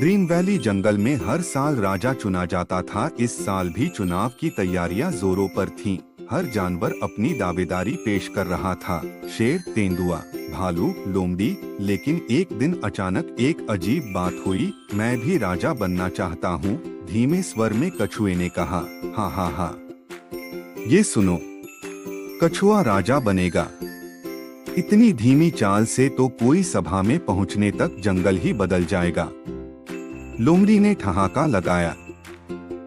Dream valley जंगल में हर साल राजा चुना जाता था। इस साल भी चुनाव की तैयारियां जोरों पर थीं। हर जानवर अपनी दावेदारी पेश कर रहा था। शेर, तेंदुआ, भालू, लोमड़ी। लेकिन एक दिन अचानक एक अजीब बात हुई। मैं भी राजा बनना चाहता हूँ, धीमे स्वर में कछुए ने कहा। हाँ हाँ हाँ, ये सुनो, कछुआ राजा बनेगा। इतनी धीमी चाल से तो कोई सभा में पहुँचने तक जंगल ही बदल जाएगा। लोमड़ी ने ठहाका लगाया।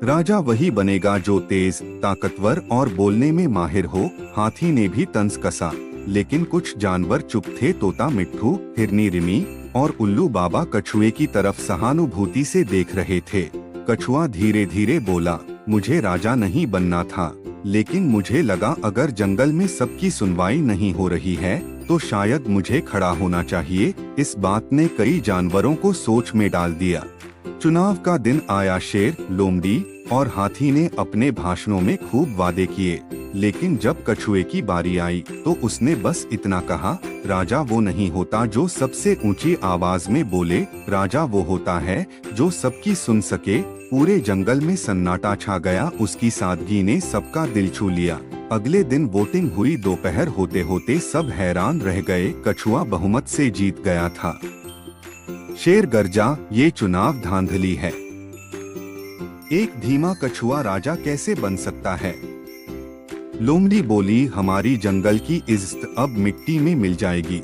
राजा वही बनेगा जो तेज, ताकतवर और बोलने में माहिर हो। हाथी ने भी तंज कसा, लेकिन कुछ जानवर चुप थे। तोता मिट्ठू, हिरनी रिमी और उल्लू बाबा कछुए की तरफ सहानुभूति से देख रहे थे। कछुआ धीरे धीरे बोला, मुझे राजा नहीं बनना था, लेकिन मुझे लगा अगर जंगल में सबकी सुनवाई नहीं हो रही है तो शायद मुझे खड़ा होना चाहिए। इस बात ने कई जानवरों को सोच में डाल दिया। चुनाव का दिन आया। शेर, लोमड़ी और हाथी ने अपने भाषणों में खूब वादे किए, लेकिन जब कछुए की बारी आई तो उसने बस इतना कहा, राजा वो नहीं होता जो सबसे ऊंची आवाज में बोले, राजा वो होता है जो सबकी सुन सके। पूरे जंगल में सन्नाटा छा गया। उसकी सादगी ने सबका दिल छू लिया। अगले दिन वोटिंग हुई। दोपहर होते होते सब हैरान रह गए। कछुआ बहुमत से जीत गया था। शेर गरजा, ये चुनाव धांधली है। एक धीमा कछुआ राजा कैसे बन सकता है? लोमड़ी बोली, हमारी जंगल की इज्जत अब मिट्टी में मिल जाएगी।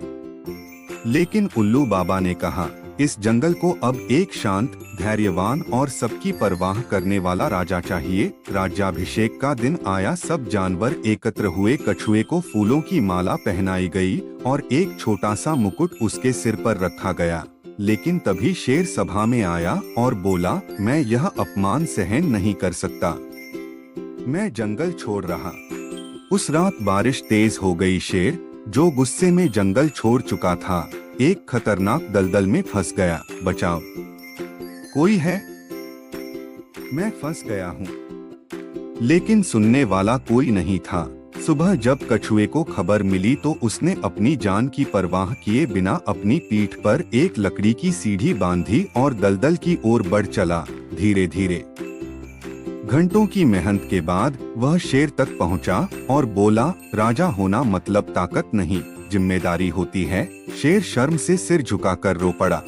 लेकिन उल्लू बाबा ने कहा, इस जंगल को अब एक शांत, धैर्यवान और सबकी परवाह करने वाला राजा चाहिए। राज्याभिषेक का दिन आया। सब जानवर एकत्र हुए। कछुए को फूलों की माला पहनाई गई और एक छोटा सा मुकुट उसके सिर पर रखा गया। लेकिन तभी शेर सभा में आया और बोला, मैं यह अपमान सहन नहीं कर सकता, मैं जंगल छोड़ रहा। उस रात बारिश तेज हो गई। शेर, जो गुस्से में जंगल छोड़ चुका था, एक खतरनाक दलदल में फंस गया। बचाओ, कोई है? मैं फंस गया हूँ। लेकिन सुनने वाला कोई नहीं था। सुबह जब कछुए को खबर मिली तो उसने अपनी जान की परवाह किए बिना अपनी पीठ पर एक लकड़ी की सीढ़ी बांधी और दलदल की ओर बढ़ चला। धीरे धीरे, घंटों की मेहनत के बाद वह शेर तक पहुंचा और बोला, राजा होना मतलब ताकत नहीं, जिम्मेदारी होती है। शेर शर्म से सिर झुकाकर रो पड़ा।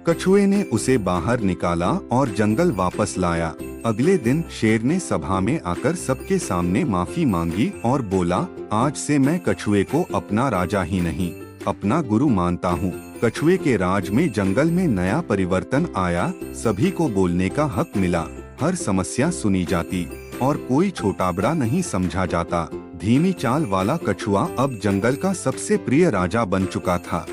कछुए ने उसे बाहर निकाला और जंगल वापस लाया। अगले दिन शेर ने सभा में आकर सबके सामने माफी मांगी और बोला, आज से मैं कछुए को अपना राजा ही नहीं, अपना गुरु मानता हूँ। कछुए के राज में जंगल में नया परिवर्तन आया। सभी को बोलने का हक मिला, हर समस्या सुनी जाती और कोई छोटा बड़ा नहीं समझा जाता। धीमी चाल वाला कछुआ अब जंगल का सबसे प्रिय राजा बन चुका था।